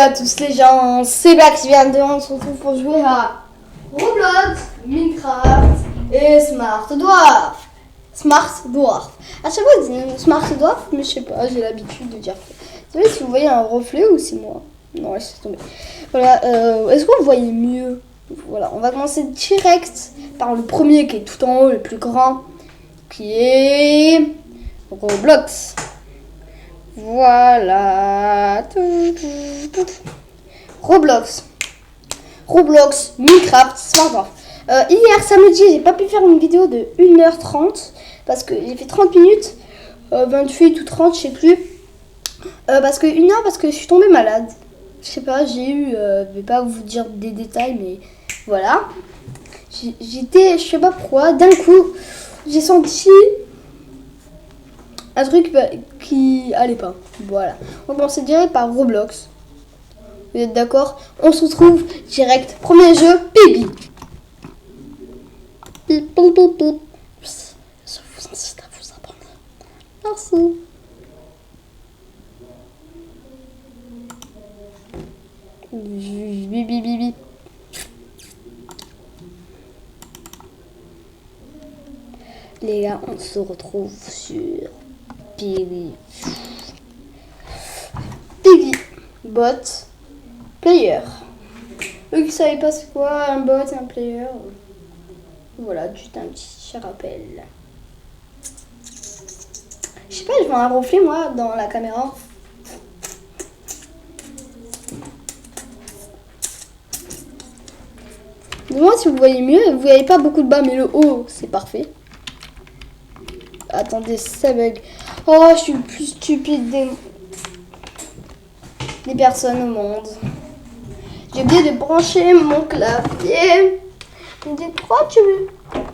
à tous les gens, c'est Black qui vient de on se retrouve pour jouer à Roblox, Minecraft et Smart Dwarf. Smart Dwarf. À chaque fois je dis Smart Dwarf, mais je sais pas, j'ai l'habitude de dire. Vous savez si vous voyez un reflet ou c'est moi? Non, laissez tomber. Voilà, est-ce que vous voyez mieux? Voilà, on va commencer direct par le premier qui est tout en haut, le plus grand, qui est Roblox. Voilà. Roblox, Minecraft, Smart Dwarf. Hier samedi, j'ai pas pu faire une vidéo de 1h30 parce que j'ai fait 30 minutes, 28 ou 30, je sais plus. Parce que 1 heure, parce que je suis tombée malade. Je sais pas, j'ai eu, je vais pas vous dire des détails, mais voilà. J'étais, je sais pas pourquoi, d'un coup, j'ai senti un truc qui allait pas. Voilà. On commence direct par Roblox. Vous êtes d'accord? On se retrouve direct. Premier jeu, Piggy. Pip, pip, pip, pip. Je vous incite à vous abonner. Merci. Bibi. Les gars, on se retrouve sur Piggy. Bot, player. Eux qui savaient pas c'est quoi un bot et un player. Voilà, juste un petit rappel. Je sais pas, je vois un reflet moi dans la caméra. Dis-moi si vous voyez mieux, vous voyez pas beaucoup de bas, mais le haut c'est parfait. Attendez, ça bug. Oh, je suis le plus stupide des personnes au monde. J'ai oublié de brancher mon clavier. Vous me dites pourquoi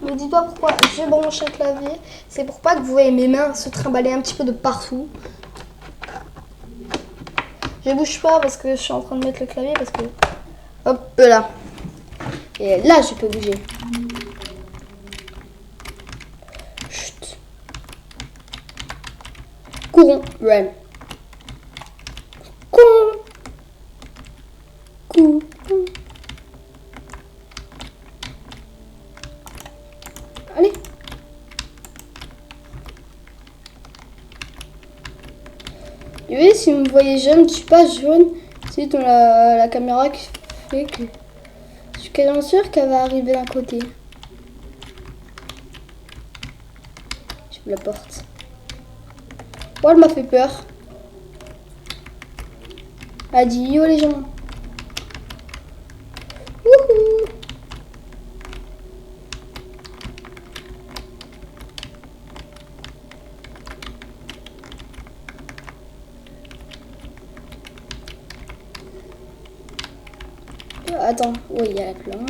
me dites pas pourquoi j'ai branché le clavier. C'est pour pas que vous voyez mes mains se trimballer un petit peu de partout. Je bouge pas parce que je suis en train de mettre le clavier parce que hop là. Et là je peux bouger. Chut. Courons, run. Allez. Et oui, si vous me voyez jaune, je suis pas jaune. C'est dans la caméra qui fait que je suis quasiment sûre qu'elle va arriver d'un côté. J'ouvre la porte. Oh, elle m'a fait peur. Elle a dit yo les gens. Wouhou. Attends, oui, il y a la planche.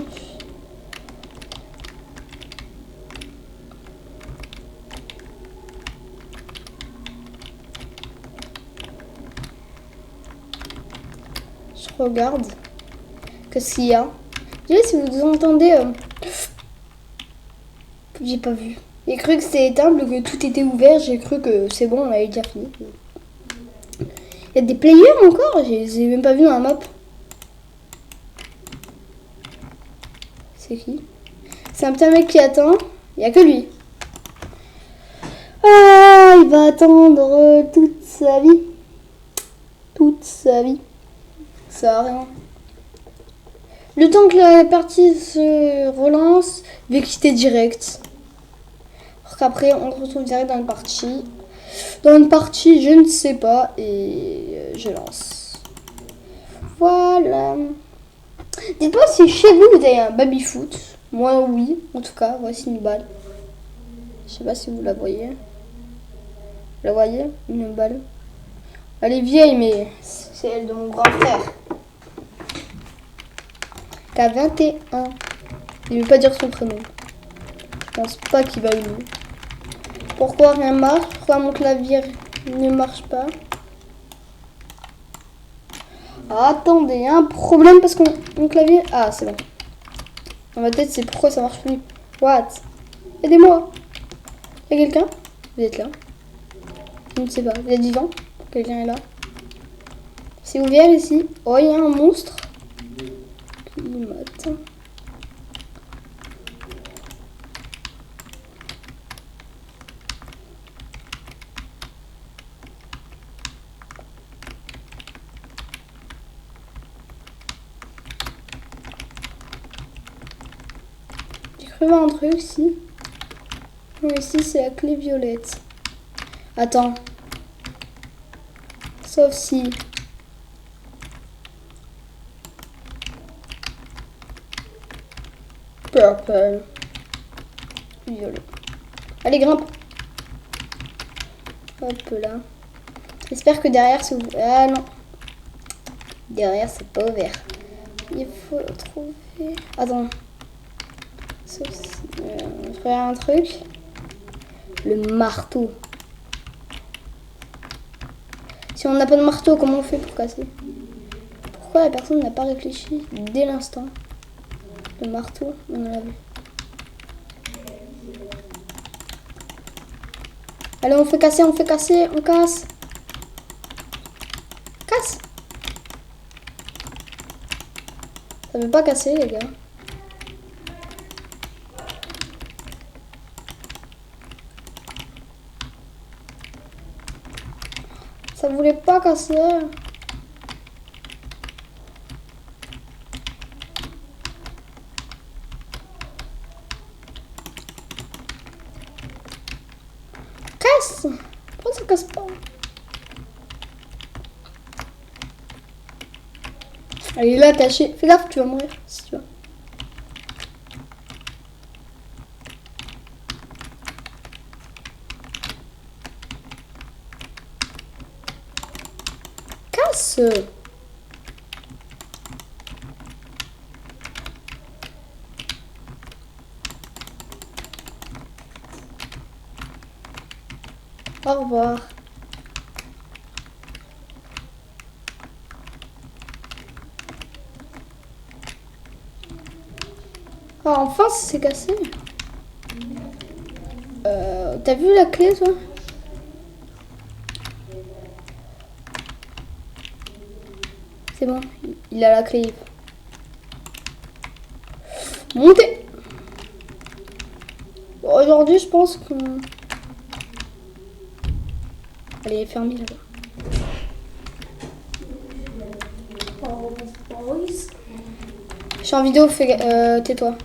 Je regarde. Qu'est-ce qu'il y a? Je sais si vous entendez. J'ai pas vu. J'ai cru que c'était éteint, que tout était ouvert. J'ai cru que c'est bon, on avait déjà fini. Il y a des players encore? Je les ai même pas vus dans la map. C'est qui? C'est un petit mec qui attend. Il n'y a que lui. Ah, il va attendre toute sa vie. Toute sa vie. Ça va rien. Le temps que la partie se relance, je vais quitter direct. Alors qu'après, on se retrouve direct dans une partie. Dans une partie, je ne sais pas. Et je lance. Voilà. Dites-moi si chez vous, vous avez un baby-foot. Moi, oui. En tout cas, voici une balle. Je sais pas si vous la voyez. Vous la voyez? Une balle. Elle est vieille, mais c'est elle de mon grand frère. T'as 21. Il veut pas dire son prénom. Je pense pas qu'il va aimer. Pourquoi rien marche? Pourquoi mon clavier ne marche pas? Ah, attendez, il y a un problème parce que mon clavier... Ah, c'est bon. Dans ma tête, c'est pourquoi ça marche plus. What? Aidez-moi. Il y a quelqu'un? Vous êtes là? Je ne sais pas. Vous êtes vivant? Quelqu'un est là? C'est ouvert ici. Oh, il y a un monstre qui m'attend. J'ai cru voir un truc ici. Non, ici c'est la clé violette. Attends. Sauf si... Purple. Violet. Allez, grimpe. Hop là. J'espère que derrière c'est ouvert. Ah non. Derrière c'est pas ouvert. Il faut trouver... Attends. Sauf si... je regarde un truc. Le marteau. Si on n'a pas de marteau, comment on fait pour casser? Pourquoi la personne n'a pas réfléchi dès l'instant? Le marteau, on l'a vu. Allez, on fait casser, on casse. Casse. Ça veut pas casser, les gars. Ça voulait pas casser. Casse. Pourquoi ça casse pas? Elle est là attachée. Fais gaffe, tu vas mourir si tu veux. Casse. Au revoir. Ah, enfin, c'est cassé. T'as vu la clé, toi? C'est bon, il a la clé. Montez. Bon, aujourd'hui, je pense que... Elle est fermée là-bas. Je suis en vidéo, tais-toi.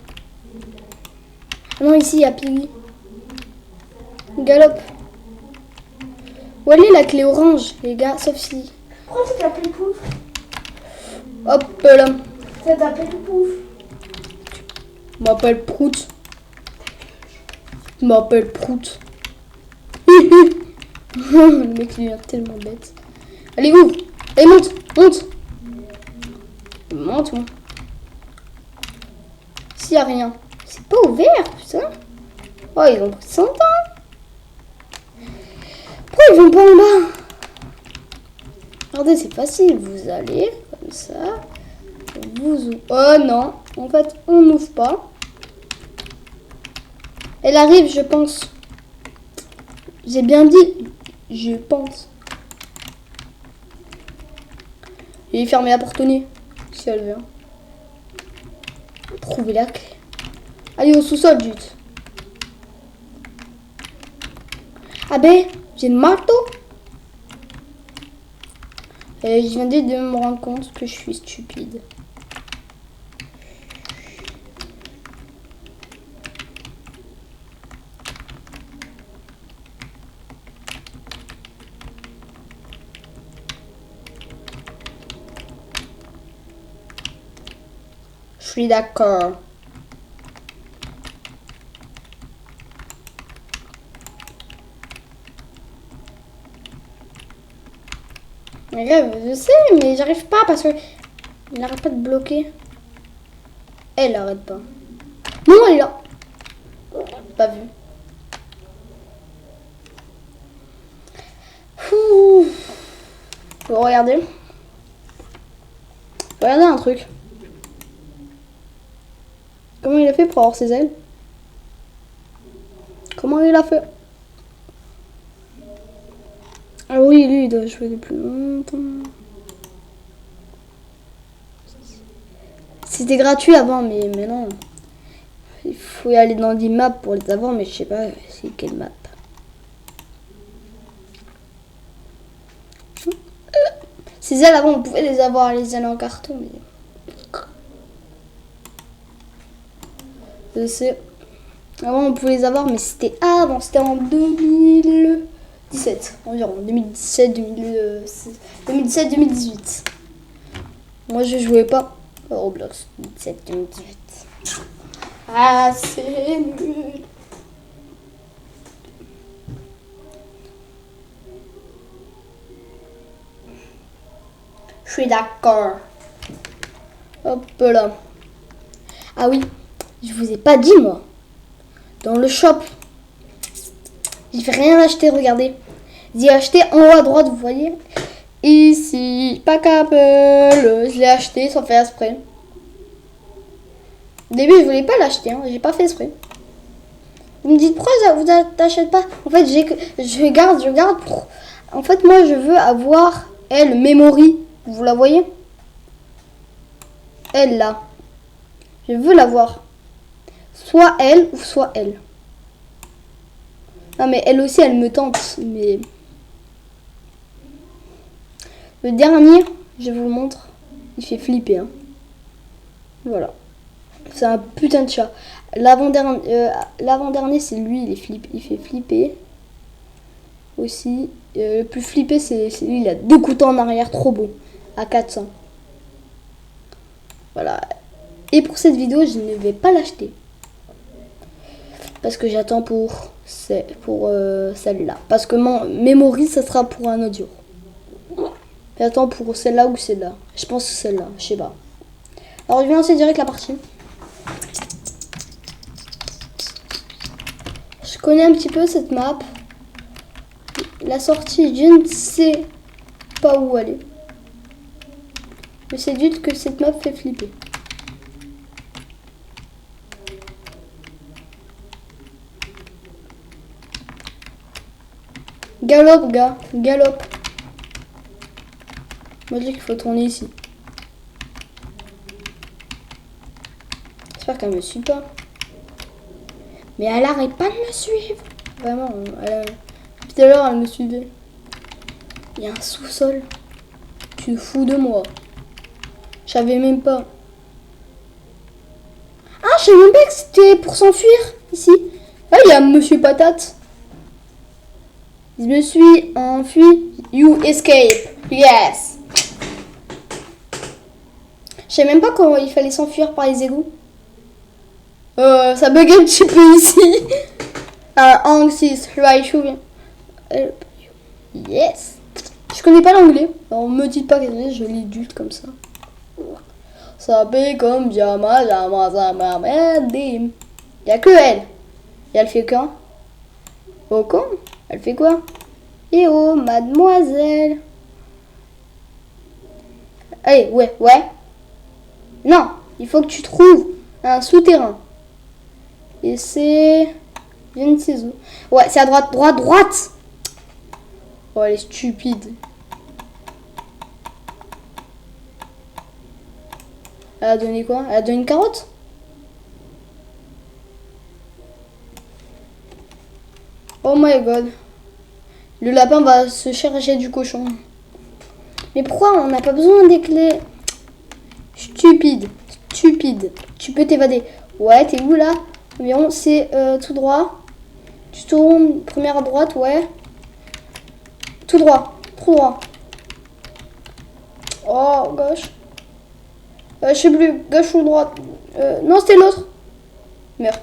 Ah non, ici, il y a Piggy. Galope. Où elle est la clé orange, les gars, sauf si... Pourquoi tu t'appelles Pouf? Hop là. Ça t'appelle Pouf? Je m'appelle Prout. Je m'appelle Prout. Le mec, il est tellement bête. Allez, ouvre. Allez, monte. Monte, moi. S'il n'y a rien. C'est pas ouvert, putain. Oh, ils ont pris 100 ans. Pourquoi ils vont pas en bas? Regardez, c'est facile. Vous allez comme ça. Vous ouvrez. Oh non. En fait, on n'ouvre pas. Elle arrive, je pense. J'ai bien dit. Je pense. J'ai fermé la porte au nez. Si elle vient. Trouver la clé. Allez au sous-sol, Jut. Ah ben, j'ai le marteau. Et je viens de me rendre compte que je suis stupide. Je suis d'accord. Je sais, mais j'arrive pas parce que il n'arrête pas de bloquer. Elle arrête pas. Non, elle est là. Pas vu. Ouh. Bon, regardez. Regardez un truc. Comment il a fait pour avoir ses ailes? Comment il a fait? Ah oui, lui, il doit jouer depuis longtemps. C'était gratuit avant, mais non. Il faut y aller dans des maps pour les avoir, mais je sais pas c'est quelle map. Ces ailes avant, on pouvait les avoir, les ailes en carton, mais... Je sais. Avant, on pouvait les avoir, mais c'était avant. C'était en 2017, environ. 2017-2018. Moi, je jouais pas à Roblox. 2017-2018. Ah, c'est nul. Je suis d'accord. Hop là. Ah oui, je vous ai pas dit, moi. Dans le shop, j'ai fait rien acheter, regardez. J'ai acheté en haut à droite, vous voyez. Ici, pack Apple. Je l'ai acheté sans faire exprès. Au début, je voulais pas l'acheter, hein. J'ai pas fait exprès. Vous me dites pourquoi vous t'achètes pas? En fait, je garde pour... En fait, moi, je veux avoir elle memory. Vous la voyez? Elle là. Je veux la voir. Soit elle ou soit elle. Non mais elle aussi elle me tente. Mais le dernier, je vous le montre. Il fait flipper. Hein. Voilà. C'est un putain de chat. L'avant-dernier c'est lui, il fait flipper. Aussi. Le plus flippé c'est lui, il a 2 couteaux en arrière, trop beau. À 400. Voilà. Et pour cette vidéo, je ne vais pas l'acheter. Parce que j'attends pour celle-là. Parce que mon memory, ça sera pour un audio. J'attends pour celle-là ou celle-là. Je pense que celle-là, je sais pas. Alors, je vais lancer direct la partie. Je connais un petit peu cette map. La sortie, je ne sais pas où aller. Mais c'est juste que cette map fait flipper. Galope, gars, galope. Moi, je dis qu'il faut tourner ici. J'espère qu'elle me suit pas. Mais elle arrête pas de me suivre. Vraiment, depuis tout à l'heure, elle me suivait. Il y a un sous-sol. Tu te fous de moi. Je savais même pas. Ah, je savais même pas que c'était pour s'enfuir, ici. Ah, il y a Monsieur Patate. Je me suis enfui. You escape. Yes. Je sais même pas comment il fallait s'enfuir par les égouts. Ça bug un petit peu ici. Yes. Je connais pas l'anglais. Alors me dites pas que je lis dulte comme ça. Ça bug comme Jama Jama Jama Mendim. Y'a que elle. Et elle fait quand? Oh con. Elle fait quoi? Eh oh, mademoiselle. Allez, ouais. Non, il faut que tu trouves un souterrain. Et c'est... Je ne sais où. Ouais, c'est à droite. Oh, elle est stupide. Elle a donné quoi? Elle a donné une carotte? Oh my god. Le lapin va se charger du cochon. Mais pourquoi on n'a pas besoin des clés? Stupide. Tu peux t'évader. Ouais, t'es où là? Environ, c'est tout droit. Tu tournes, première à droite, ouais. Tout droit. Oh, gauche. Je sais plus, gauche ou droite. Non, c'était l'autre. Merde.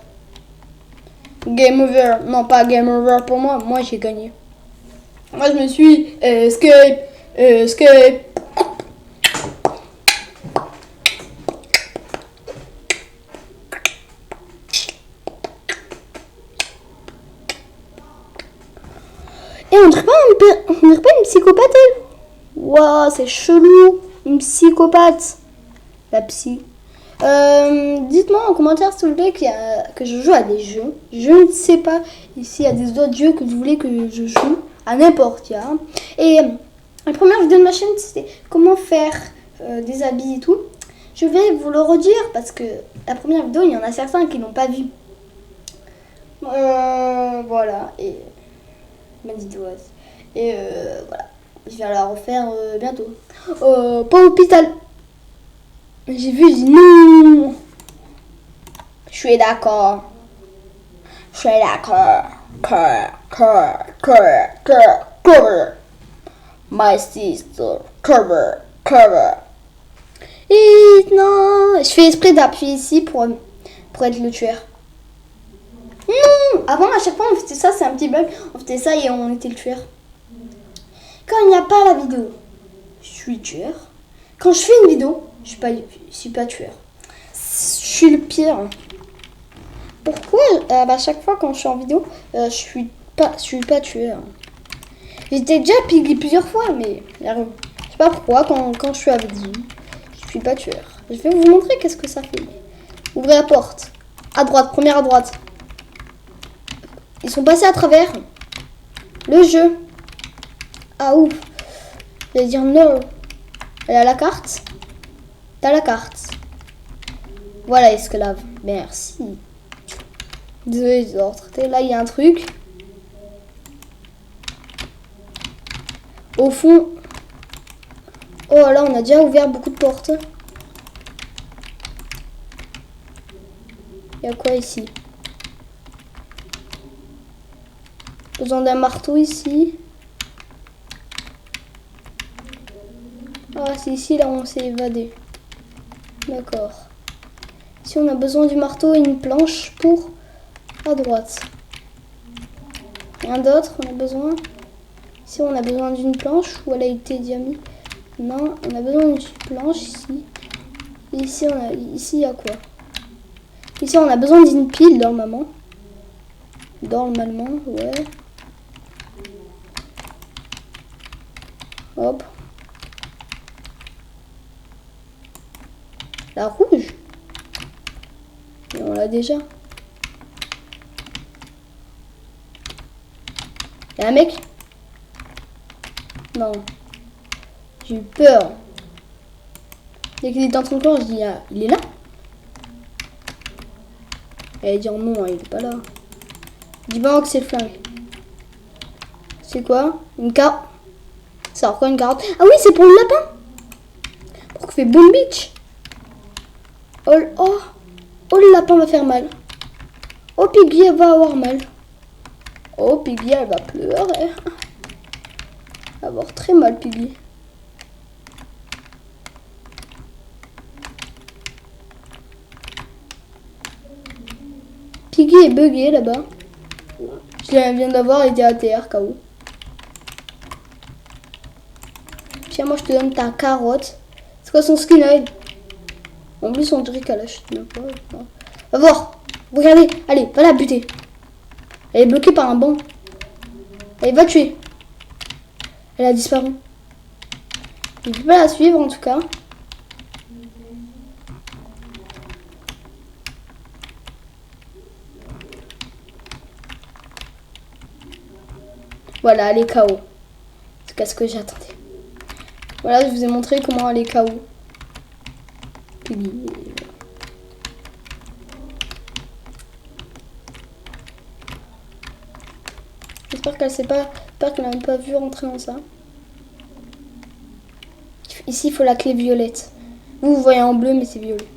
Game over. Non, pas game over pour moi. Moi, j'ai gagné. Moi, je me suis escape. Et on dirait pas une psychopathe, elle. Waouh, c'est chelou. Une psychopathe. La psy. Dites-moi en commentaire s'il vous plaît que je joue à des jeux. Je ne sais pas s'il y a des autres jeux que vous voulez que je joue. À n'importe quoi. Et la première vidéo de ma chaîne, c'était comment faire des habits et tout. Je vais vous le redire parce que la première vidéo, il y en a certains qui n'ont pas vu. Voilà. Et bonne vidéo. Et voilà. Je vais la refaire bientôt. Pas hôpital. J'ai vu, j'ai dit non. Je suis d'accord. Je suis d'accord. Cover. My sister. Cover. Et non. Je fais exprès d'appuyer ici pour être le tueur. Non. Avant, à chaque fois, on faisait ça. C'est un petit bug. On faisait ça et on était le tueur. Quand il n'y a pas la vidéo, je suis tueur. Quand je fais une vidéo, je suis pas tueur. Je suis le pire. Pourquoi à chaque fois quand je suis en vidéo, je suis pas tueur. J'étais déjà piggy plusieurs fois, mais je sais pas pourquoi quand je suis avec vous, je suis pas tueur. Je vais vous montrer qu'est-ce que ça fait. Ouvrez la porte. À droite, première à droite. Ils sont passés à travers le jeu. Ah ouf. Je vais dire non. Elle a la carte. T'as la carte. Voilà, esclave. Merci. Désolé, je dois retraiter. Là, il y a un truc. Au fond. Oh, là, on a déjà ouvert beaucoup de portes. Il y a quoi ici? Besoin d'un marteau ici. Ah, c'est ici, là, on s'est évadé. D'accord. Ici, on a besoin du marteau et une planche pour à droite. Rien d'autre, on a besoin. Ici, on a besoin d'une planche où elle a été déjà mise. Non, on a besoin d'une planche ici. Et ici, ici, il y a quoi? Ici, on a besoin d'une pile, normalement. Normalement, ouais. Hop. La rouge. Et on l'a déjà. Y'a un mec? Non. J'ai eu peur. Dès qu'il était en train de courir, je dis, ah, il est là? Elle dit non, il est pas là. Dis pas que c'est le flingue. C'est quoi? Une carotte. C'est encore une carotte. Ah oui, c'est pour le lapin. Pour qu'il fait boom beach. Oh, oh. Oh, le lapin va faire mal. Oh, Piggy, elle va avoir mal. Oh, Piggy, elle va pleurer. Elle va avoir très mal, Piggy. Piggy est bugué là-bas. Je viens d'avoir, il était à terre, KO. Tiens, moi je te donne ta carotte. C'est quoi son skin? En plus, on dirait qu'elle achète même pas. Va voir. Regardez. Allez, va la buter. Elle est bloquée par un banc. Allez, va tuer. Elle a disparu. Je ne peux pas la suivre en tout cas. Voilà, elle est KO. C'est ce que j'attendais. Voilà, je vous ai montré comment elle est KO. J'espère qu'elle sait pas. J'espère qu'elle n'a pas vu rentrer dans ça. Ici, il faut la clé violette. Vous voyez en bleu, mais c'est violet.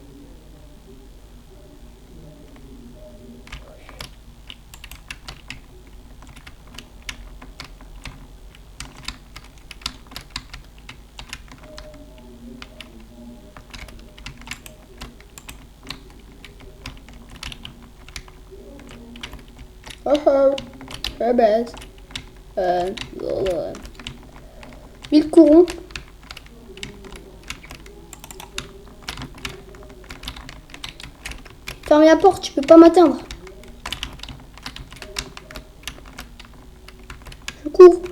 Oh, très bête. Vite, courons. Ferme la porte, tu peux pas m'atteindre. Je cours.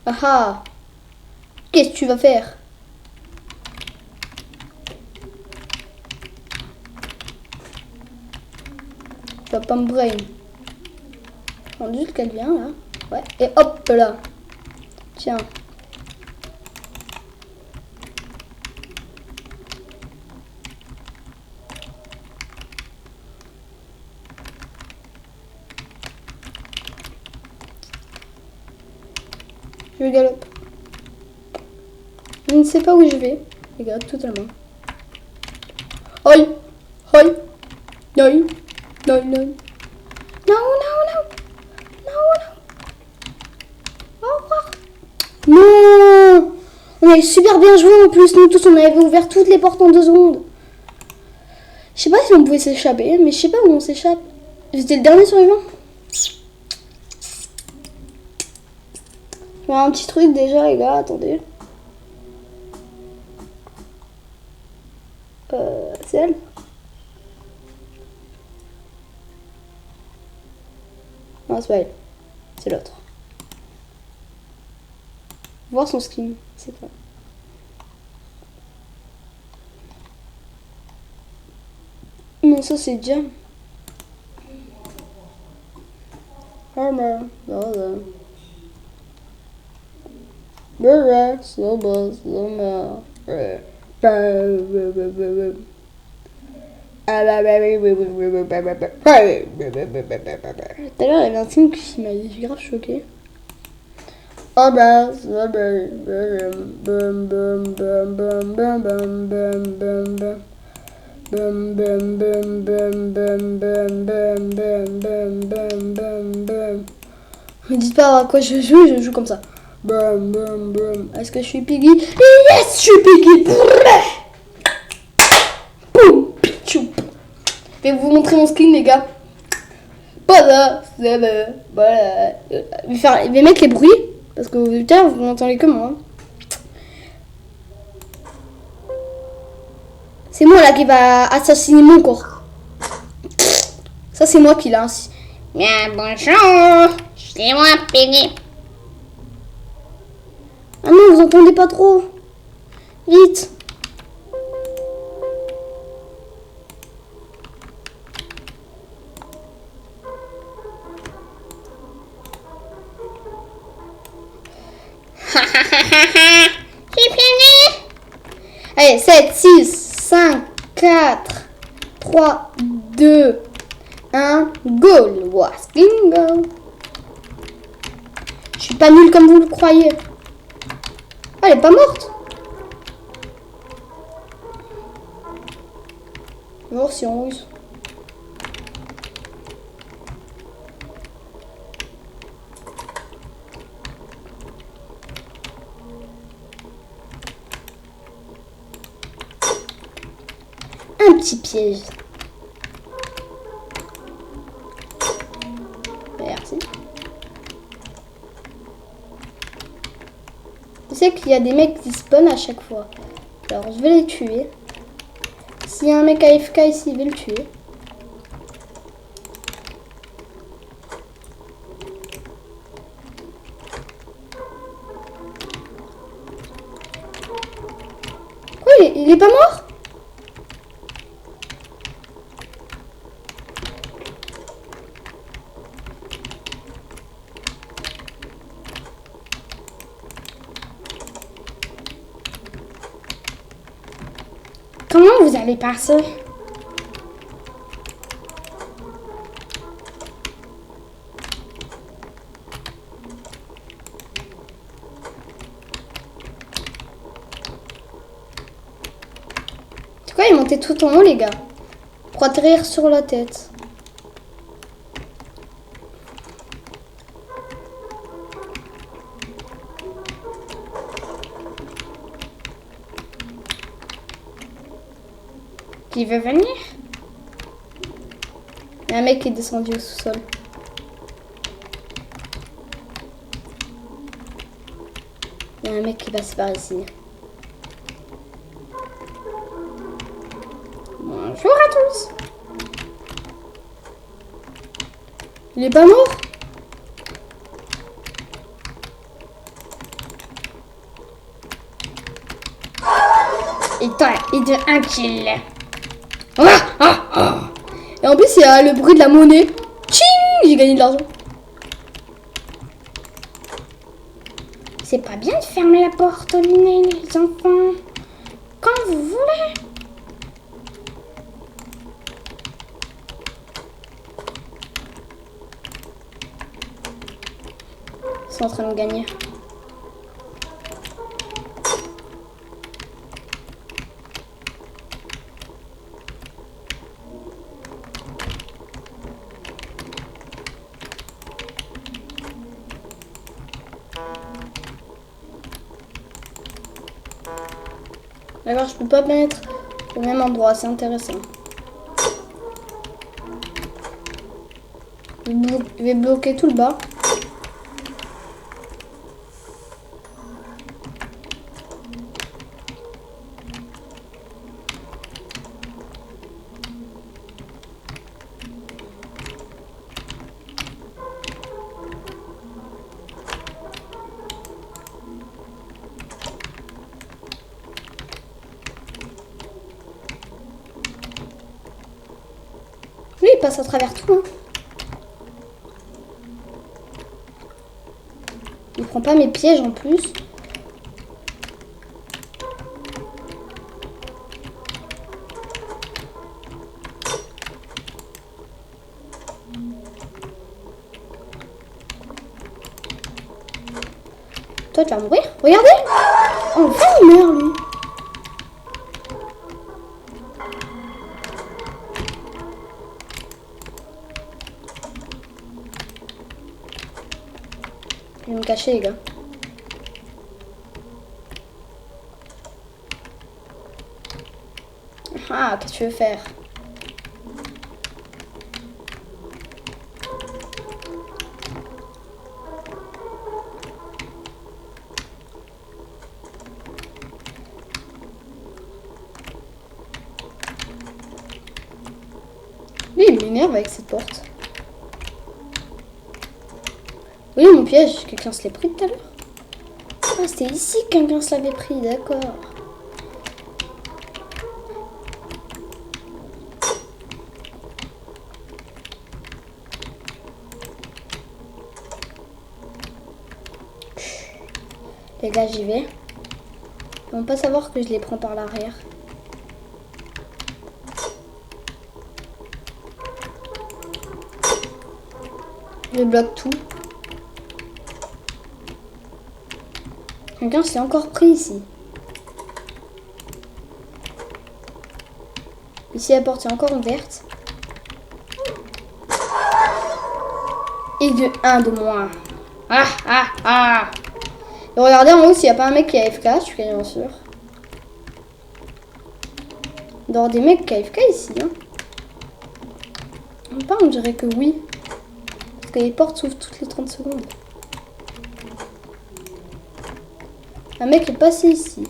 Ah ah. Qu'est-ce que tu vas faire? Tu vas pas me brain. On dit qu'elle vient là. Ouais. Et hop là. Tiens. Je galope. Je ne sais pas où je vais. Les gars, totalement. Aïe. Aïe. Aïe. Non, non. Non, non, non. Non, non. Au revoir. Non. On avait super bien joué en plus. Nous tous, on avait ouvert toutes les portes en 2 secondes. Je sais pas si on pouvait s'échapper, mais je sais pas où on s'échappe. J'étais le dernier survivant. Je vois un petit truc déjà, les gars. Attendez. C'est elle? Non, c'est pas elle. C'est l'autre. Voir son skin. C'est quoi? Non, ça c'est Jam. Armor. Snowball. Burra. Snowball. Snowball. Tout à l'heure, il y avait un film qui m'a grave choqué. Oh bah, me dites pas à quoi je joue comme ça. Est-ce que je suis Piggy? Yes, je suis Piggy. Boum, pichou. Je vais vous montrer mon skin, les gars. Voilà. Voilà. Je vais mettre les bruits. Parce que putain, vous m'entendez comment hein. C'est moi là qui va assassiner mon corps. Ça, c'est moi qui l'a ainsi. Bien, bonjour. C'est moi, Piggy. Ah non, vous entendez pas trop. Vite. J'ai fini. Allez, 7, 6, 5, 4, 3, 2, 1, go. Le wasking go. Je suis pas nulle comme vous le croyez. Ah, elle est pas morte. Voir si on use. Un petit piège. Merci. Je sais qu'il y a des mecs qui spawnent à chaque fois. Alors je vais les tuer. S'il y a un mec AFK ici, je vais le tuer. Quoi, il est pas mort? Comment vous allez passer? C'est quoi, il montait tout en haut, les gars? Pour atterrir sur la tête. Qui veut venir? Il y a un mec qui est descendu au sous-sol. Il y a un mec qui passe par ici. Bonjour à tous. Il est pas mort? Et toi, et de un kill. Et en plus, il y a le bruit de la monnaie. Tching! J'ai gagné de l'argent. C'est pas bien de fermer la porte au dîner, les enfants. Quand vous voulez. Ils sont en train de gagner. D'accord, je peux pas mettre au même endroit, c'est intéressant. Je vais bloquer tout le bas. Lui, il passe à travers tout. Hein. Il prend pas mes pièges en plus. Toi, tu vas mourir. Regardez. Enfin, il meurt, lui. Je vais me cacher, les gars. Ah, qu'est-ce que tu veux faire? Lui, il m'énerve avec cette porte. Oui, mon piège, quelqu'un se l'est pris tout à l'heure. Ah, c'était ici que quelqu'un se l'avait pris, d'accord. Les gars, j'y vais. Ils vont pas savoir que je les prends par l'arrière. Je bloque tout. Quelqu'un s'est encore pris ici. Ici, la porte est encore ouverte. Et de 1 de moins. Ah, ah, ah. Et regardez en haut s'il n'y a pas un mec qui est AFK, je suis quasiment sûre. Il doit y avoir des mecs qui sont AFK ici. Hein. On dirait que oui. Parce que les portes s'ouvrent toutes les 30 secondes. Un mec est passé ici.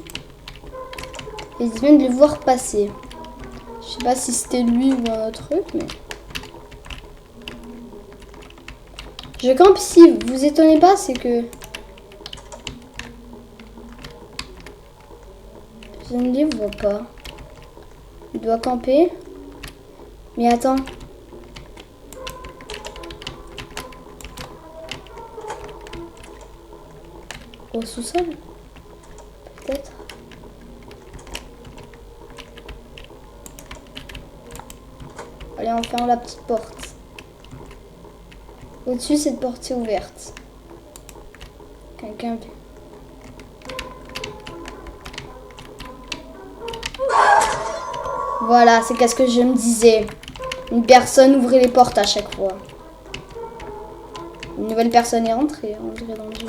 Et ils viennent de le voir passer. Je sais pas si c'était lui ou un autre truc, mais... Je campe ici, vous étonnez pas, c'est que... Je ne les vois pas. Il doit camper. Mais attends. Au sous-sol? Peut-être. Allez, on ferme la petite porte. Au-dessus, cette porte est ouverte. Quelqu'un... Voilà, c'est qu'est-ce que je me disais. Une personne ouvrait les portes à chaque fois. Une nouvelle personne est rentrée, on dirait dans le jeu.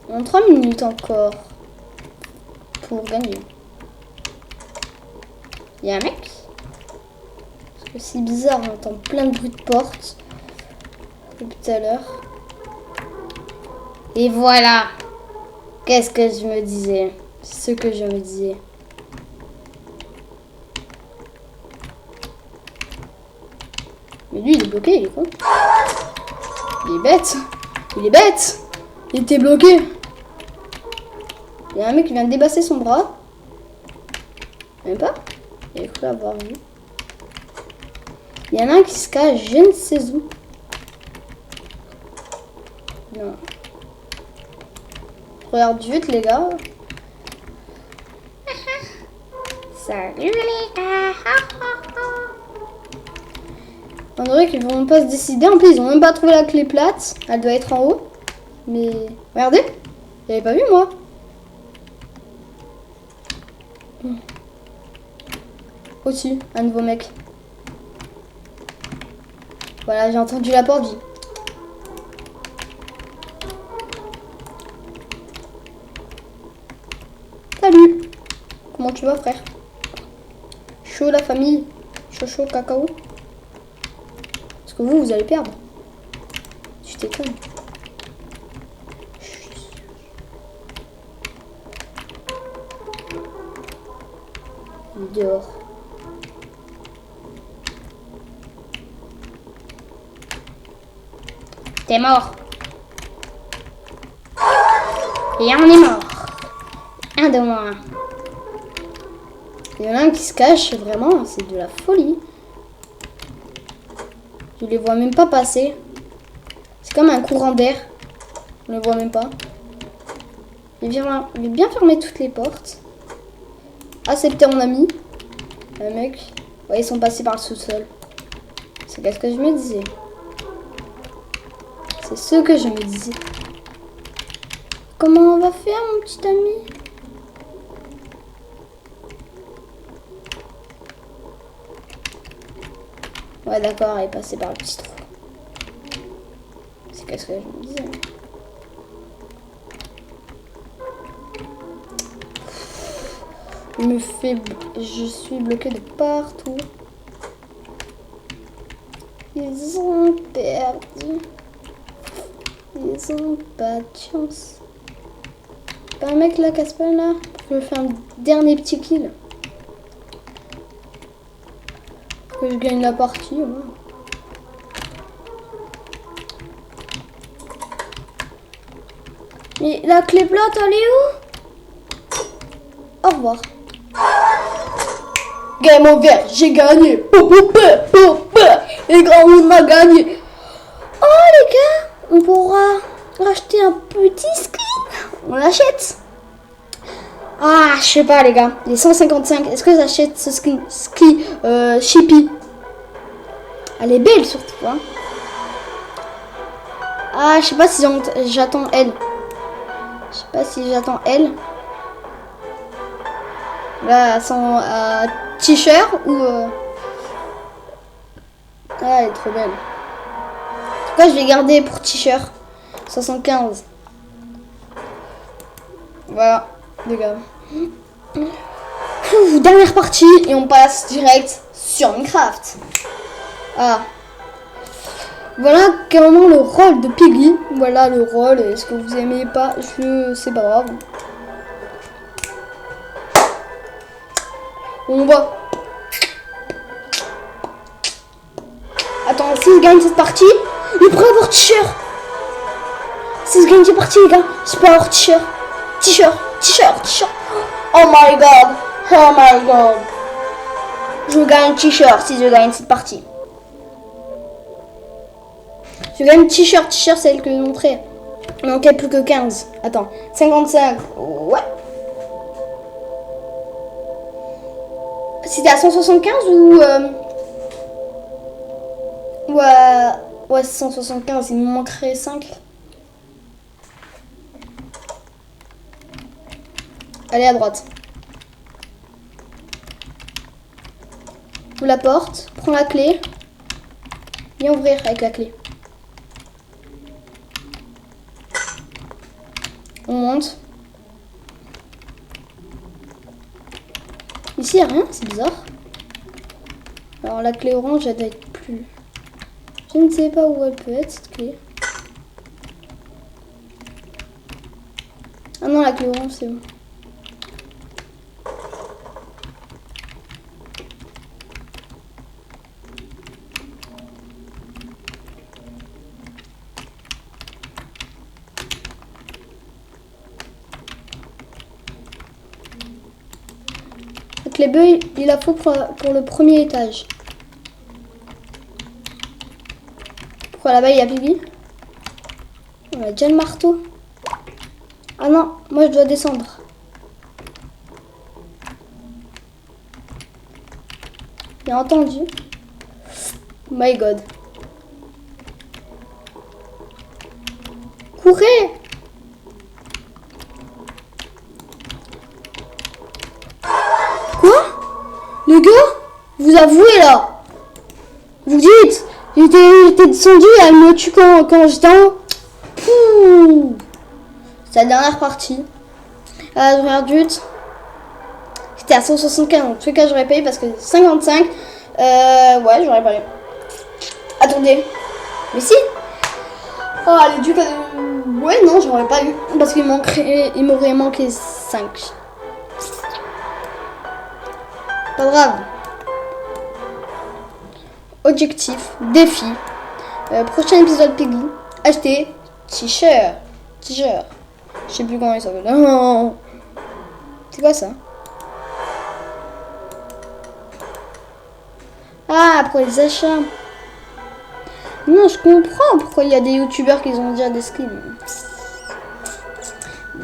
On a 3 minutes encore pour gagner. Il y a un mec? Parce que c'est bizarre, on entend plein de bruits de porte depuis tout à l'heure. Et voilà. Qu'est-ce que je me disais? Ce que je me disais. Mais lui, il est bloqué, il est con. Il est bête. Il est bête. Il était bloqué. Il y a un mec qui vient de débasser son bras. Même pas. Il a cru avoir vu. Il y en a un qui se cache, je ne sais où. Non. Regarde vite, les gars. Salut les gars. On dirait qu'ils vont pas se décider. En plus, ils ont même pas trouvé la clé plate. Elle doit être en haut. Mais regardez. J'avais pas vu, moi. Au-dessus, un nouveau mec. Voilà, j'ai entendu la porte. Dit. Salut. Comment tu vas, frère? Chaud la famille. Chaud cacao. Parce que vous allez perdre. Tu t'étonnes. Dehors. T'es mort. Et on est mort. Un de moins. Il y en a un qui se cache, vraiment, c'est de la folie. Je les vois même pas passer. C'est comme un courant d'air. On les voit même pas. Je vais bien fermer toutes les portes. Accepter mon ami. Le mec. Ouais, ils sont passés par le sous-sol. C'est qu'est-ce que je me disais. C'est ce que je me disais. Comment on va faire, mon petit ami? Ouais, d'accord, elle est passée par le petit trou. C'est qu'est-ce que je me disais. Je suis bloquée de partout. Ils ont perdu. Ils ont pas de chance. Pas un mec là, Casper là. Je fais un dernier petit kill. Que je gagne la partie. Ouais. Mais la clé plate, elle est où? Au revoir. Game over, j'ai gagné. Les grands, on a gagné. Oh les gars, on pourra racheter un petit skin. On l'achète. Ah, je sais pas les gars. Les 155. Est-ce que j'achète ce skin Chippy? Elle est belle surtout. Hein. Ah, je sais pas si j'attends elle. Je sais pas si j'attends elle. Là, sans t-shirt ou... Ah, elle est trop belle. En tout cas, je vais garder pour t-shirt. 75. Voilà, les gars. Dernière partie et on passe direct sur Minecraft. Ah. Voilà comment le rôle de Piggy. Voilà le rôle. Est-ce que vous aimez pas? C'est pas grave. On va. Attends, si je gagne cette partie, je pourrais avoir t-shirt. Si je gagne cette partie, les gars, je peux avoir t-shirt. T-shirt. Oh my god. Oh my god. Je gagne t-shirt si je gagne cette partie. Je gagne t-shirt, c'est celle que je montrais. Il manquait plus que 15. Attends, 55. Ouais. C'était à 175 ou... Ouais, 175, il me manquerait 5. Allez à droite. Ouvre la porte, prends la clé. Viens ouvrir avec la clé. On monte. Ici, il n'y a rien, c'est bizarre. Alors la clé orange, elle doit être plus... Je ne sais pas où elle peut être, cette clé. Ah non, la clé orange, c'est bon. La clé bleue, il la faut pour le premier étage. Pourquoi là-bas il y a Bibi? On a déjà le marteau. Ah non, moi je dois descendre. Bien entendu. My god. Courez! Quoi? Les gars? Vous avouez là? Vous dites? J'étais descendu et elle me tue quand j'étais en haut. Pouh. C'est la dernière partie. Je regarde vite. C'était à 175, en tout cas j'aurais payé parce que 55, ouais j'aurais payé. Attendez, mais si. Oh les ducs, ouais non j'aurais pas eu parce qu'il m'aurait manqué 5. Pas grave. Objectif, défi. Prochain épisode Piggy. Acheter t-shirt. T-shirt. Je sais plus comment il s'appelle. Oh. C'est quoi ça? Ah, pour les achats. Non, je comprends pourquoi il y a des youtubeurs qui ont déjà des skins.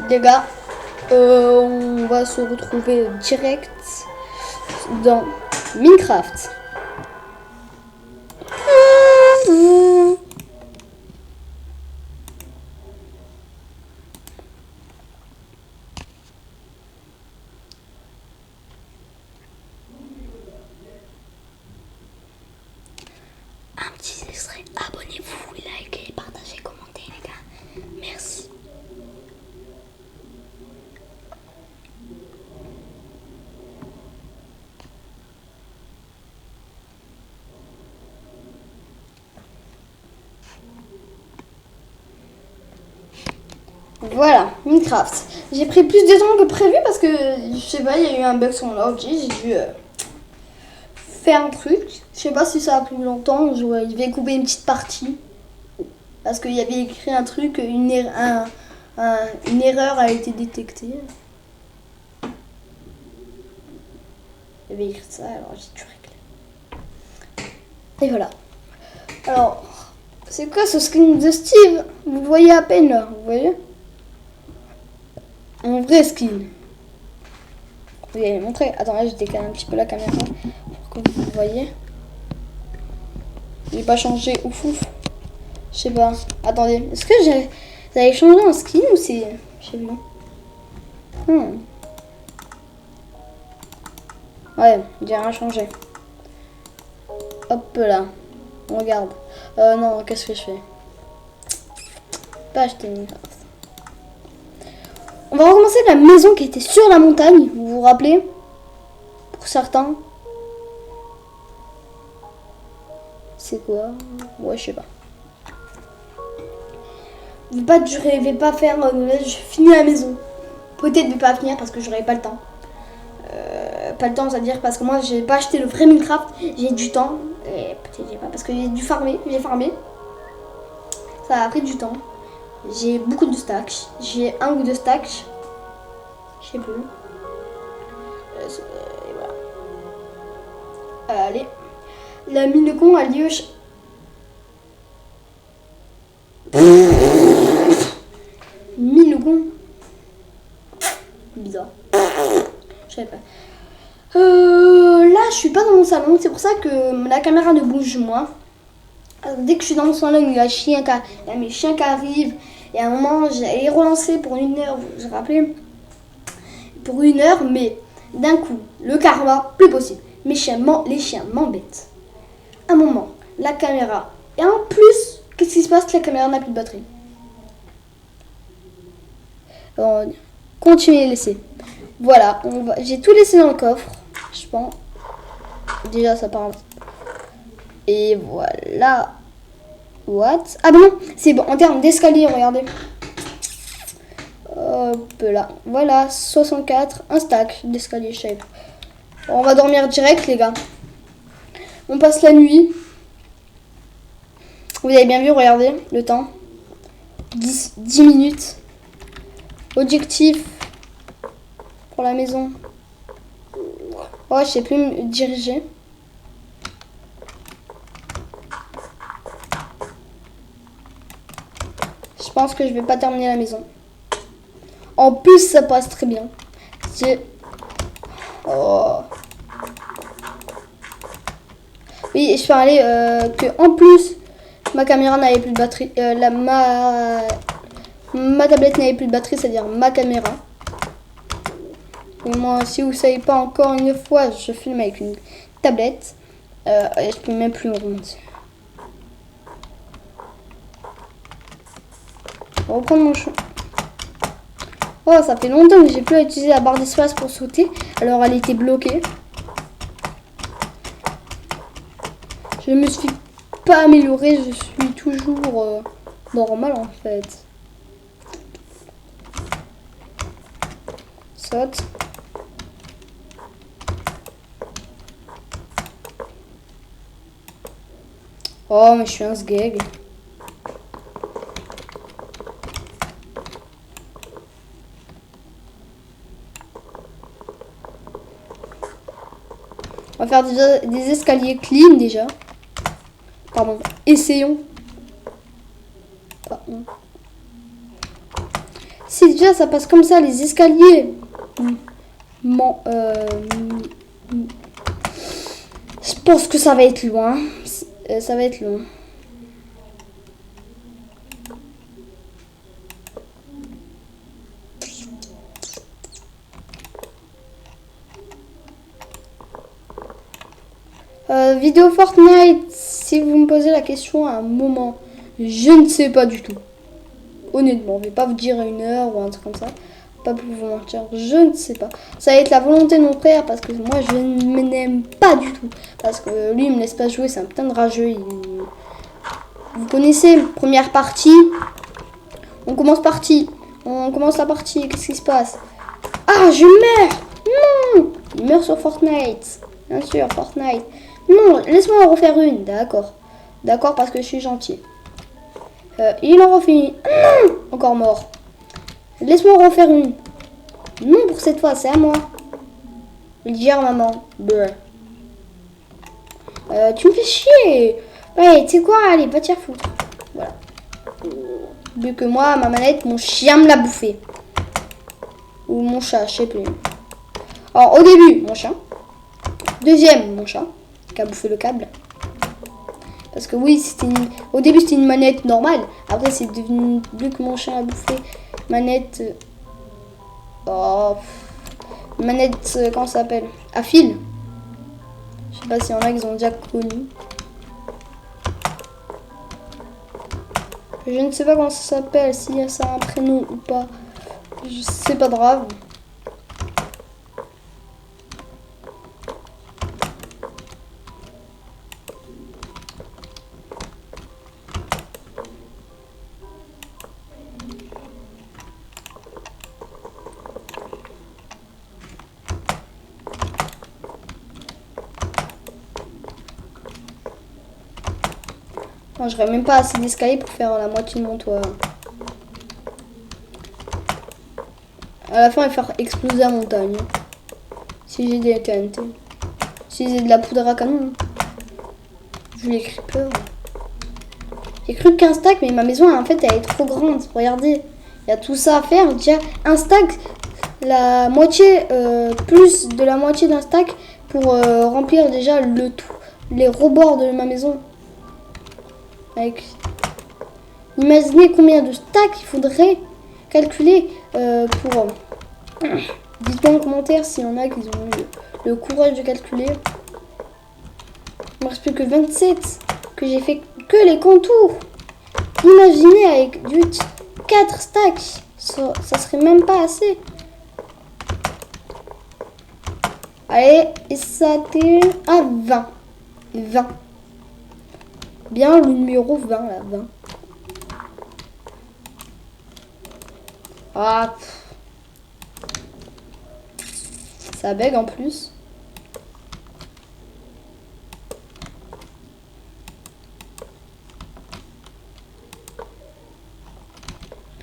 Les gars, on va se retrouver direct dans Minecraft. Un petit extrait, abonnez-vous, likez, partagez, commentez les gars. Merci. Voilà, Minecraft. J'ai pris plus de temps que prévu parce que, je sais pas, il y a eu un bug sur mon ordi, j'ai dû faire un truc. Je sais pas si ça a pris longtemps, je vais couper une petite partie. Parce qu'il y avait écrit un truc, une erreur a été détectée. Il y avait écrit ça, alors j'ai dû régler. Et voilà. Alors, c'est quoi ce skin de Steve? Vous le voyez à peine là, vous voyez? Un vrai skin. Vous allez montrer. Attends, là je décale un petit peu la caméra pour que vous voyez. J'ai pas changé ouf ouf. Je sais pas. Attendez, est-ce que vous avez changé un skin ou c'est... Je sais plus. Ouais, j'ai rien changé. Hop là. On regarde. Non, qu'est-ce que je fais? Pas acheter Minecraft. On va recommencer la maison qui était sur la montagne. Vous vous rappelez? Pour certains. C'est quoi? Ouais, je sais pas. Je vais pas faire... je finis la maison. Peut-être je vais pas finir parce que j'aurai pas le temps. Pas le temps, c'est-à-dire parce que moi j'ai pas acheté le vrai Minecraft. J'ai du temps. Et peut-être j'ai pas parce que j'ai dû farmer. J'ai farmé. Ça a pris du temps. J'ai beaucoup de stacks. J'ai un ou deux stacks. Je sais plus. Voilà. Allez. La mine de con a lieu... Mine de con. Bizarre. Je savais pas. Là, je suis pas dans mon salon. C'est pour ça que la caméra ne bouge moins. Dès que je suis dans mon salon, il y a mes chiens qui arrivent. Et à un moment, j'ai relancé pour 1 heure. Vous vous rappelez? Pour 1 heure, mais d'un coup, le karma, plus possible. Les chiens m'embêtent. Un moment, la caméra. Et en plus, qu'est-ce qui se passe? La caméra n'a plus de batterie. Continuez à laisser. Voilà, j'ai tout laissé dans le coffre, je pense. Déjà, ça part. Et voilà. What? Ah ben non, c'est bon, en termes d'escalier, regardez. Hop là. Voilà, 64, un stack d'escalier shape. On va dormir direct, les gars. On passe la nuit. Vous avez bien vu, regardez le temps. 10 minutes. Objectif pour la maison. Oh, je sais plus me diriger. Je pense que je vais pas terminer la maison. En plus, ça passe très bien. Oh. Oui, je parlais que en plus, ma caméra n'avait plus de batterie. Ma tablette n'avait plus de batterie, c'est-à-dire ma caméra. Et moi, si vous ne savez pas encore une fois, je filme avec une tablette. Et je peux même plus me remonter. On va reprendre mon chemin. Oh, ça fait longtemps que j'ai plus utilisé la barre d'espace pour sauter. Alors elle était bloquée. Je me suis pas améliorée, je suis toujours normal en fait. Saute. Oh, mais je suis un sgeg. On va faire des escaliers clean déjà. Pardon, essayons. Pardon. Si déjà ça passe comme ça, les escaliers. Je pense que ça va être loin. Ça va être long. Vidéo Fortnite, si vous me posez la question à un moment, je ne sais pas du tout. Honnêtement, je vais pas vous dire 1 heure ou un truc comme ça. Pas pour vous mentir, je ne sais pas. Ça va être la volonté de mon frère parce que moi je ne n'aime pas du tout. Parce que lui il me laisse pas jouer, c'est un putain de rageux. Vous connaissez, première partie. On commence la partie, qu'est-ce qui se passe? Ah, je meurs! Non! Il meurt sur Fortnite. Bien sûr, Fortnite. Non, laisse-moi en refaire une. D'accord. D'accord, parce que je suis gentil. Il en refait une. Non! Encore mort. Laisse-moi en refaire une. Non, pour cette fois, c'est à moi. Il gère maman. Bleu. Tu me fais chier. Ouais, tu sais quoi? Allez, va te faire foutre. Voilà. Vu que moi, ma manette, mon chien me l'a bouffé. Ou mon chat, je sais plus. Alors, au début, mon chien. Deuxième, mon chat, qui a bouffé le câble. Parce que oui, au début, c'était une manette normale. Après, c'est devenu, vu que mon chien a bouffé, manette... Oh, manette, comment ça s'appelle? À fil. Je sais pas s'il y en a qui ont déjà connu. Je ne sais pas comment ça s'appelle, si ça a un prénom ou pas. C'est pas grave. Non, j'aurais même pas assez d'escalier pour faire la moitié de mon toit. À la fin, il va faire exploser la montagne. Si j'ai des TNT. Si j'ai de la poudre à canon. Je l'ai cru peur. J'ai cru qu'un stack, mais ma maison, en fait, elle est trop grande. Regardez, il y a tout ça à faire. Déjà, un stack, la moitié, plus de la moitié d'un stack pour remplir déjà le tout, les rebords de ma maison. Imaginez combien de stacks il faudrait calculer pour... Dites-moi en commentaire s'il y en a qui ont eu le courage de calculer. Il me reste plus que 27, que j'ai fait que les contours. Imaginez avec 4 stacks, ça serait même pas assez. Allez, et ça t'est à 20. 20. Bien le numéro 20 là, 20. Ah, ça bug en plus.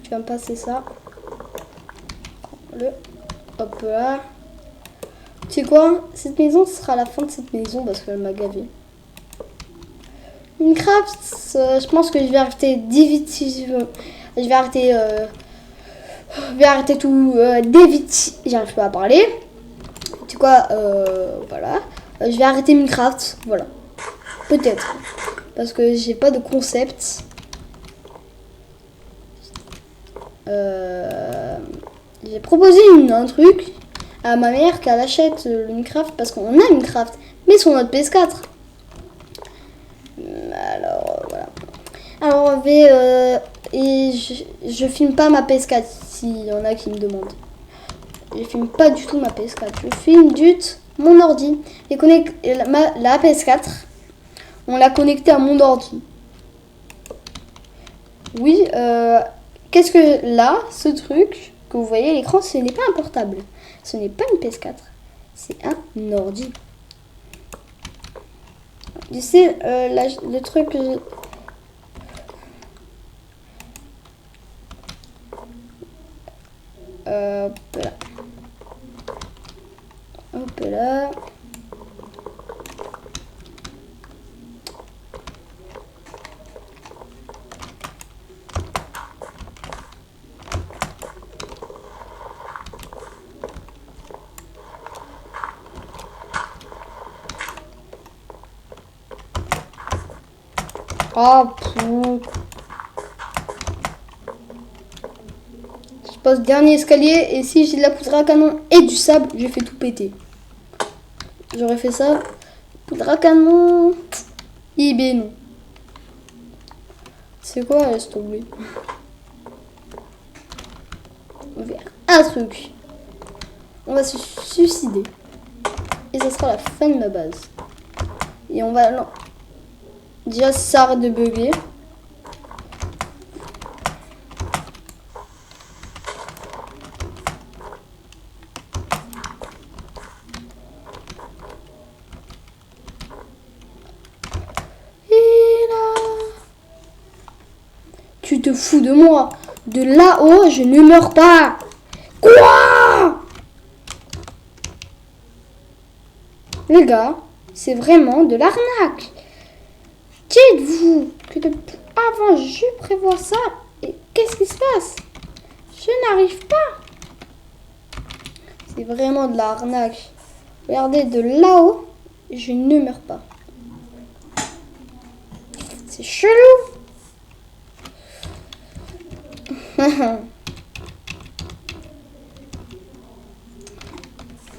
Tu vas me passer ça. Hop là. Tu sais quoi? Cette maison, ce sera la fin de cette maison parce qu'elle m'a gavé. Minecraft, je pense que je vais arrêter définitivement. Je vais arrêter tout vite. J'arrive pas à parler. Tu sais quoi, voilà. Je vais arrêter Minecraft, voilà. Peut-être. Parce que j'ai pas de concept. J'ai proposé un truc à ma mère qu'elle achète le Minecraft parce qu'on a Minecraft, mais sur notre PS4. Alors voilà. Alors et je filme pas ma PS4. S'il y en a qui me demandent. Je filme pas du tout ma PS4. Je filme mon ordi. Et la PS4, on l'a connectée à mon ordi. Oui, qu'est-ce que là, ce truc que vous voyez à l'écran, ce n'est pas un portable. Ce n'est pas une PS4. C'est un ordi. Tu sais, le truc... hop là. Hop là. Oh, je passe dernier escalier et si j'ai de la poudre à canon et du sable, je fais tout péter. J'aurais fait ça. Poudre à canon. Eh ben non. C'est quoi, laisse tomber. On va faire un truc. On va se suicider. Et ça sera la fin de ma base. Et on va... Non. Déjà, ça arrête de bugger. Et là... Tu te fous de moi. De là-haut, je ne meurs pas. Quoi? Les gars, c'est vraiment de l'arnaque. Dites-vous que depuis avant je prévois ça et qu'est-ce qui se passe? Je n'arrive pas. C'est vraiment de l'arnaque. Regardez, de là-haut, je ne meurs pas. C'est chelou.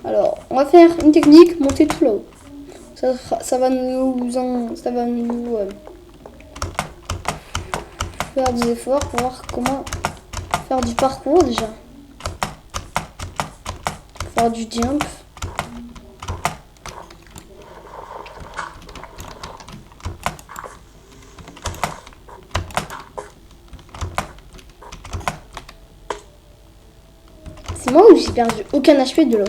Alors, on va faire une technique, monter tout là-haut. Ça va nous faire des efforts pour voir comment faire du parcours déjà. Faire du jump. C'est moi où j'ai perdu aucun HP de l'eau.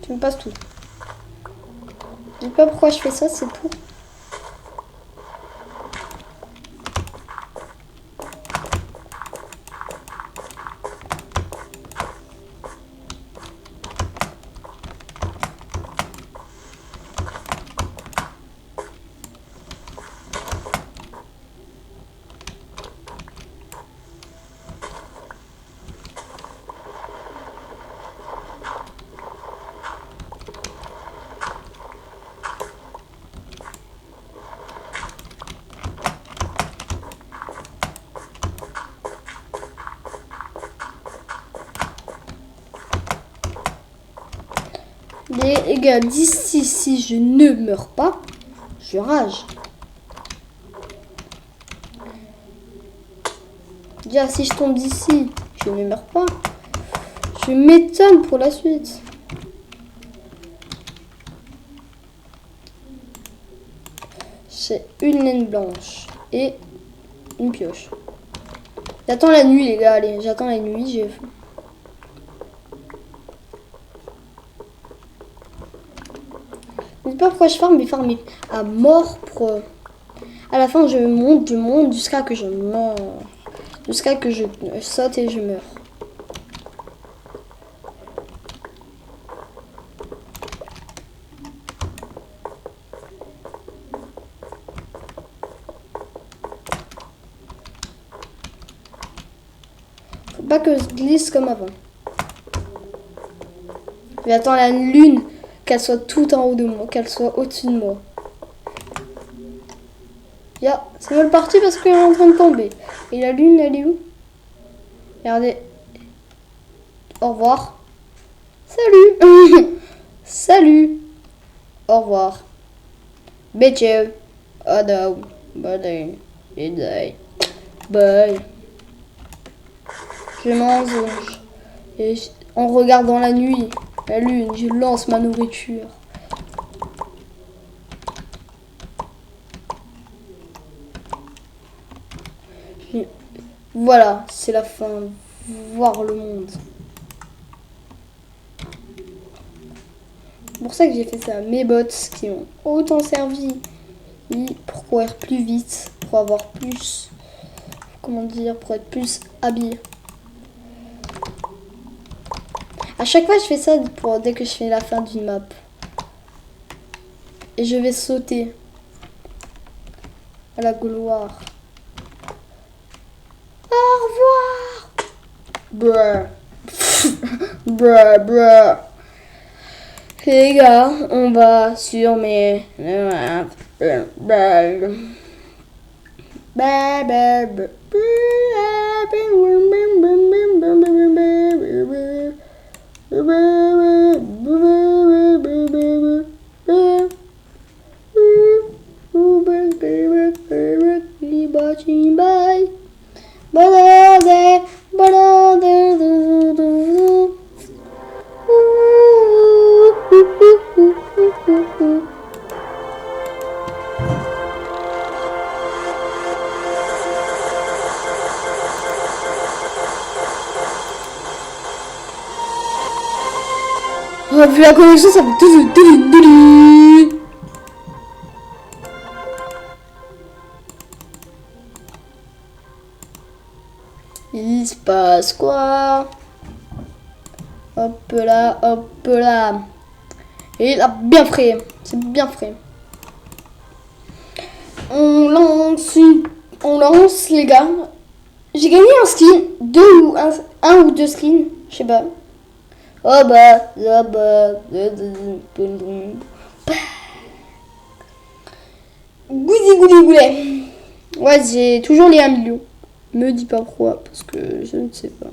Tu me passes tout. Je sais pas pourquoi je fais ça, c'est tout. Les gars, d'ici, si je ne meurs pas, je rage. Déjà, si je tombe d'ici, je ne meurs pas. Je m'étonne pour la suite. J'ai une laine blanche et une pioche. J'attends la nuit, les gars. Allez, j'attends la nuit. Je sais pas pourquoi je farme, mais farmer à mort pour... À la fin, je monte jusqu'à que je meurs. Jusqu'à que je saute et je meurs. Faut pas que je glisse comme avant. J'attends la lune, qu'elle soit tout en haut de moi, qu'elle soit au-dessus de moi. Ya, c'est mal parti parce qu'elle est en train de tomber. Et la lune, elle est où? Regardez. Au revoir. Salut. Salut. Au revoir. Bitch. Oh no. Bye. Bye. Je mange. Et en regardant la nuit, la lune, je lance ma nourriture. Voilà, c'est la fin. Voir le monde. C'est pour ça que j'ai fait ça. Mes bots qui ont autant servi pour courir plus vite, pour avoir plus, comment dire, pour être plus habillé. À chaque fois, je fais ça dès que je fais la fin d'une map. Et je vais sauter à la gloire. Au revoir. Bruh. Les gars, on va sur mes... Oh, vu la connexion, ça fait tout. Il se passe quoi? Hop là. Et là, bien frais. C'est bien frais. On lance les gars. J'ai gagné un skin. Un ou deux skins. Je sais pas. Oh bah. Goulet. Ouais, j'ai toujours les 1 million. Me dis pas pourquoi, parce que je ne sais pas.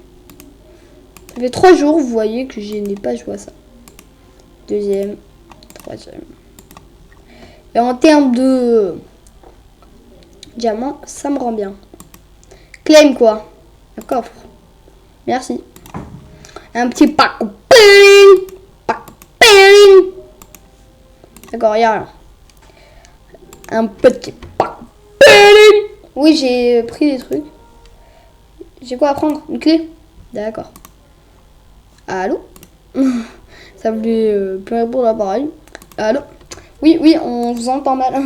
Ça fait 3 jours, vous voyez que je n'ai pas joué à ça. Deuxième, troisième. Et en termes de diamant, ça me rend bien. Claim quoi? Un coffre. Merci. Un petit pack. D'accord, il y a rien. Un petit pack. Oui, j'ai pris des trucs. J'ai quoi à prendre? Une clé? D'accord. Allô? Ça voulait plus répondre à l'appareil. Allô? Oui, on vous entend mal.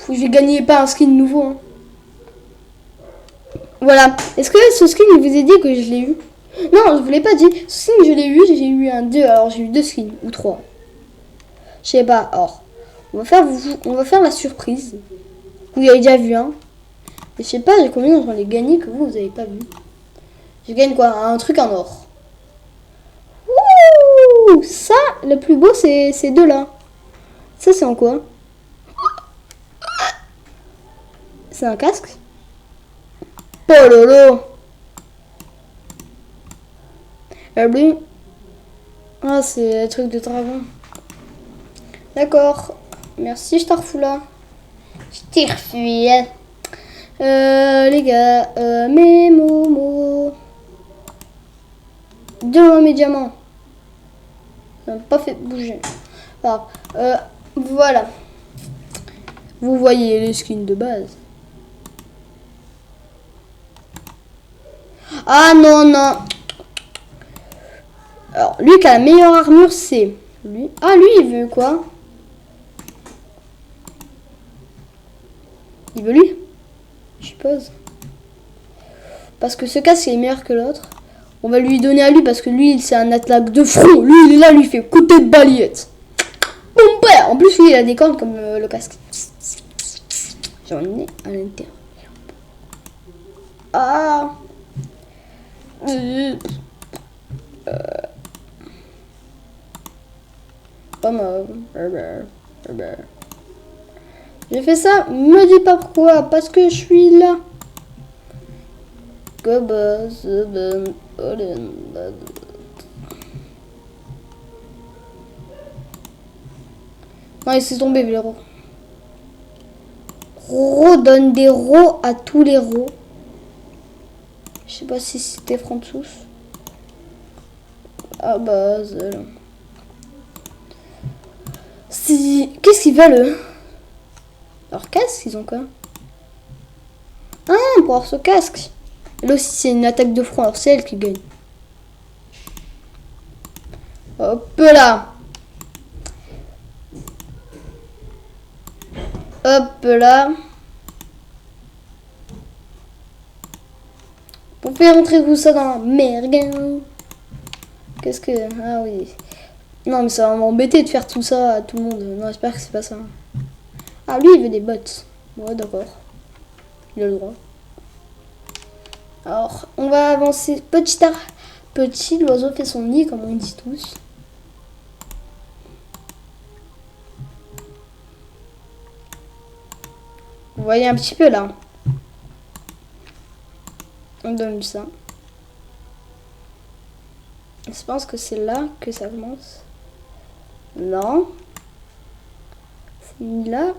J'ai gagné pas un skin nouveau. Hein. Voilà. Est-ce que ce skin, je vous ai dit que je l'ai eu? Non, je vous l'ai pas dit. Ce skin, je l'ai eu, j'ai eu un 2. Alors, j'ai eu 2 skins. Ou 3. Je sais pas. Alors, on va faire la surprise. Vous avez déjà vu, hein? Et je sais pas, j'ai combien j'en ai gagné que vous avez pas vu. Je gagne quoi? Un truc en or. Ouh, ça, le plus beau, c'est ces deux-là. Ça, c'est en quoi? C'est un casque? Pololo. Bleu. Ah, c'est un truc de dragon. D'accord. Merci, je t'en refous là. Je t'ai refui. Les gars, mes momos. Deux mes diamants. Ça m'a pas fait bouger. Alors, voilà. Vous voyez les skins de base. Ah non. Alors, lui qui a la meilleure armure, c'est lui. Ah, lui, il veut quoi? Il veut lui? Je suppose. Parce que ce casque est meilleur que l'autre. On va lui donner à lui parce que lui, c'est un attaque de front. Lui, il est là, lui, il fait côté de balayette. Boum, bah. En plus, lui, il a des cornes comme le casque. J'en ai à l'intérieur. Ah. Pas mal. J'ai fait ça, me dis pas pourquoi, parce que je suis là. Non, laissez tomber les ros. Roro donne des ros à tous les ros. Je sais pas si c'était Francis. Ah bah... Qu'est-ce qu'ils veulent eux? Leur casque, ils ont quoi? Ah, pour avoir ce casque. Là aussi, c'est une attaque de front. Alors, c'est elle qui gagne. Hop là. Hop là. Pour faire rentrer tout ça dans la merde. Qu'est-ce que... Ah oui. Non, mais ça va m'embêter de faire tout ça à tout le monde. Non, j'espère que c'est pas ça. Ah, lui, il veut des bottes. Ouais, d'accord. Il a le droit. Alors, on va avancer petit à petit. L'oiseau fait son nid, comme on dit tous. Vous voyez un petit peu là. On donne ça. Je pense que c'est là que ça commence. Non. C'est ni là.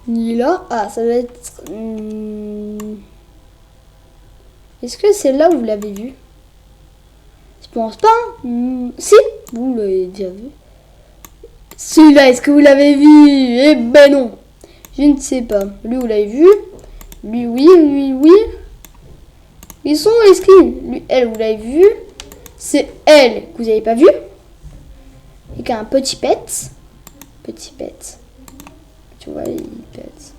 Ni là. Ah, ça doit être... Est-ce que c'est là où vous l'avez vu? Je pense pas. Si, vous l'avez déjà vu. Celui-là, est-ce que vous l'avez vu? Eh ben non. Je ne sais pas. Lui, vous l'avez vu? Lui, oui, lui, oui. Ils sont les skins. Lui, elle, vous l'avez vu? C'est elle que vous n'avez pas vu? Et qui a un petit pet. Petit pet. Tu vois, il pète.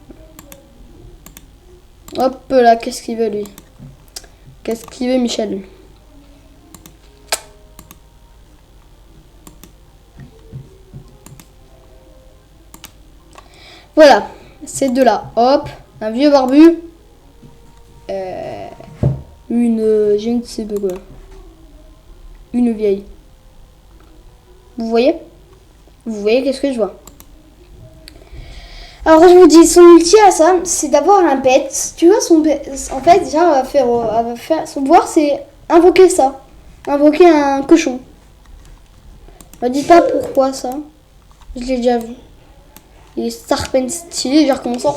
Hop là, qu'est-ce qu'il veut lui? Qu'est-ce qu'il veut Michel? Voilà, ces deux-là. Hop, un vieux barbu. Je ne sais pas quoi. Une vieille. Vous voyez? Vous voyez qu'est-ce que je vois? Alors je vous dis, son ulti à ça, c'est d'avoir un pet. Tu vois son pet, en fait déjà elle va faire son pouvoir, c'est invoquer ça. Invoquer un cochon. Ne dites pas pourquoi ça. Je l'ai déjà vu. Il est serpent stylé, genre comme ça.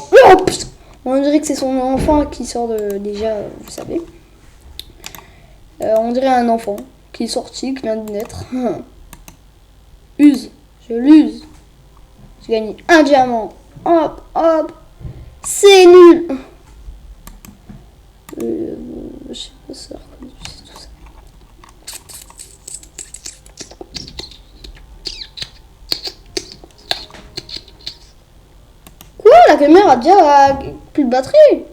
On dirait que c'est son enfant qui sort de... Déjà, vous savez. On dirait un enfant qui est sorti, qui vient de naître. Use. Je l'use. J'ai gagné un diamant. Hop, hop. C'est nul. Je sais pas si ça reconnaît tout ça. Quoi? La caméra a déjà plus de batterie.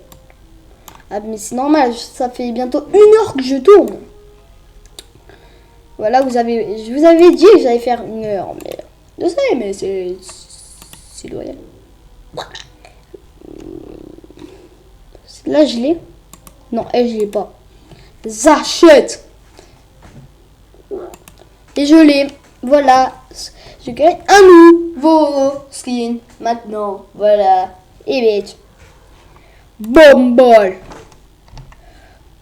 Ah mais c'est normal, ça fait bientôt 1 heure que je tourne. Voilà, je vous avais dit que j'allais faire 1 heure, mais je sais, mais c'est loyal. Là je l'ai. Non, elle je l'ai pas. J'achète. Et je l'ai. Voilà. Je gagne un nouveau skin. Maintenant. Voilà. Et bitch. Bombol.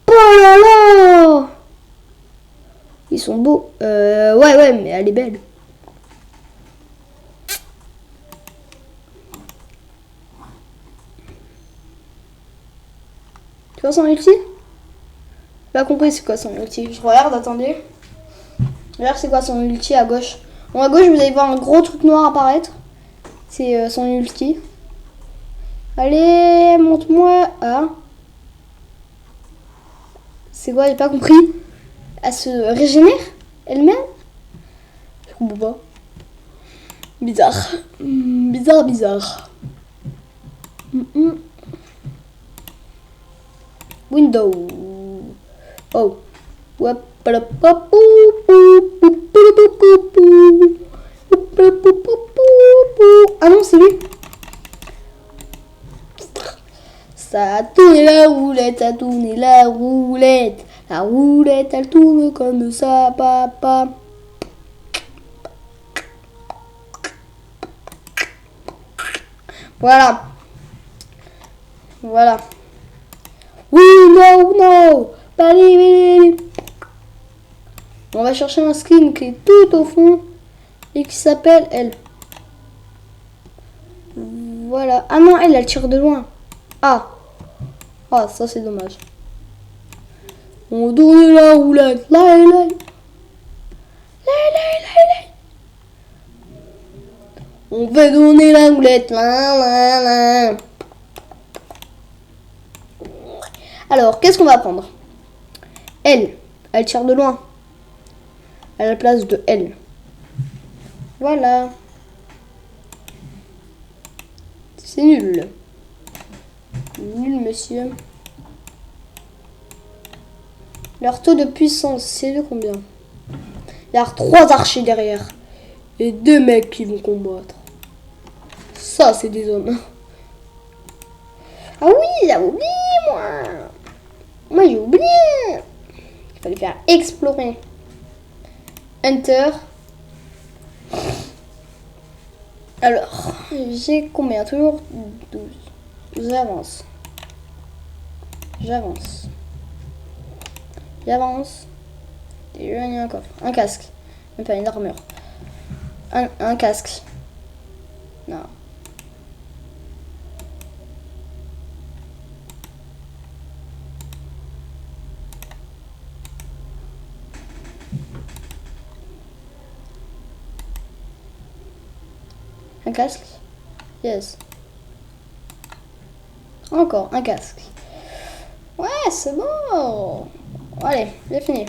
Oh là là. Ils sont beaux. Ouais, mais elle est belle. Tu vois son ulti? Pas compris c'est quoi son ulti. Je regarde, attendez. Regarde c'est quoi son ulti à gauche. Bon, à gauche vous allez voir un gros truc noir apparaître. C'est son ulti. Allez, montre-moi. Ah. C'est quoi? J'ai pas compris. Elle se régénère elle-même? Je comprends pas. Bizarre. Bizarre. Window. Oh. Ah non, c'est lui. Ça a tourné la roulette, ça a tourné la roulette. La roulette, elle tourne comme ça, papa. Voilà. Voilà. Oui, no. On va chercher un skin qui est tout au fond et qui s'appelle elle. Voilà. Ah non, elle tire de loin. Ah. Ah, ça c'est dommage. On tourne la roulette. Là. On fait tourner la roulette. Là. Alors, qu'est-ce qu'on va prendre? Elle tire de loin. À la place de elle. Voilà. C'est nul. Nul, monsieur. Leur taux de puissance, c'est de combien? Il y a 3 archers derrière. Et 2 mecs qui vont combattre. Ça, c'est des hommes. Ah oui, j'avais oublié, moi. Moi, j'ai oublié. Il fallait faire explorer. Enter. Alors, j'ai combien? Toujours 12. J'avance. Et il y a un coffre. Un casque. Même pas une armure. Un casque. Non. Un casque? Yes. Encore un casque. Ouais, c'est bon. Allez, j'ai fini.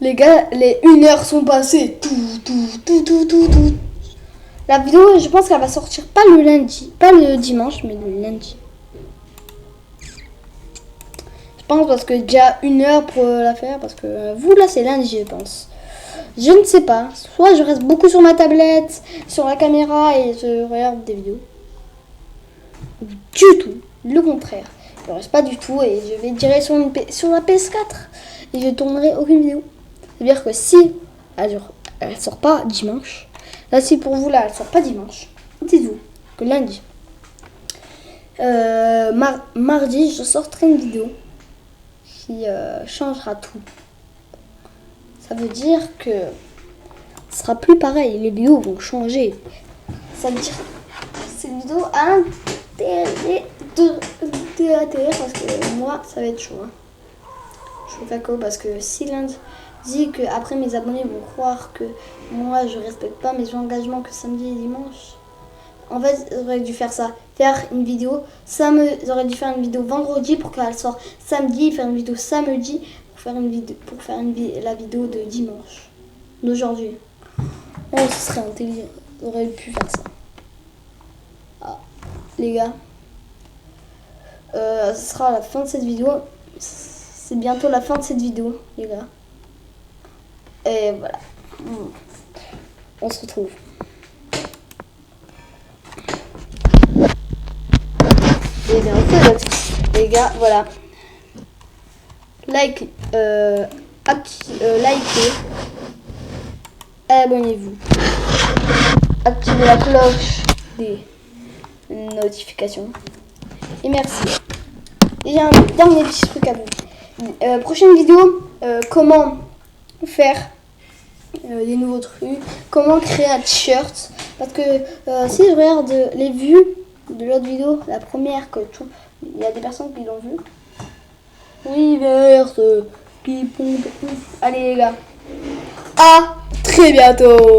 Les gars, les 1 heure sont passées. Tout. La vidéo, je pense qu'elle va sortir pas le lundi. Pas le dimanche, mais le lundi. Je pense parce que déjà 1 heure pour la faire. Parce que vous, là, c'est lundi, je pense. Je ne sais pas. Soit je reste beaucoup sur ma tablette, sur la caméra et je regarde des vidéos. Du tout. Le contraire. Je ne reste pas du tout et je vais direct sur la PS4 et je tournerai aucune vidéo. C'est-à-dire que si elle sort pas dimanche, là si pour vous là elle sort pas dimanche, dites-vous que lundi, mardi je sortirai une vidéo qui changera tout. Ça veut dire que ce sera plus pareil, les vidéos vont changer. Ça veut dire que cette vidéo a intérêt parce que moi ça va être chaud. Hein. Je fais pas parce que si lundi dit que après mes abonnés vont croire que moi je respecte pas mes engagements que samedi et dimanche. En fait, j'aurais dû faire ça, faire une vidéo. J'aurais dû faire une vidéo vendredi pour qu'elle sorte samedi, faire une vidéo samedi pour faire la vidéo de dimanche d'aujourd'hui. Oh, ce serait intelligent. J'aurais pu faire ça. Ah, les gars, ce sera la fin de cette vidéo. C'est bientôt la fin de cette vidéo, les gars. Et voilà. On se retrouve. Et bien, les gars, voilà. Likez, abonnez-vous, activez la cloche des notifications. Et merci. Et j'ai un dernier petit truc à vous. Prochaine vidéo, comment faire des nouveaux trucs, comment créer un t-shirt. Parce que si je regarde les vues de l'autre vidéo, la première il y a des personnes qui l'ont vue. Oui, verte, qui pompe. Allez les gars, à très bientôt.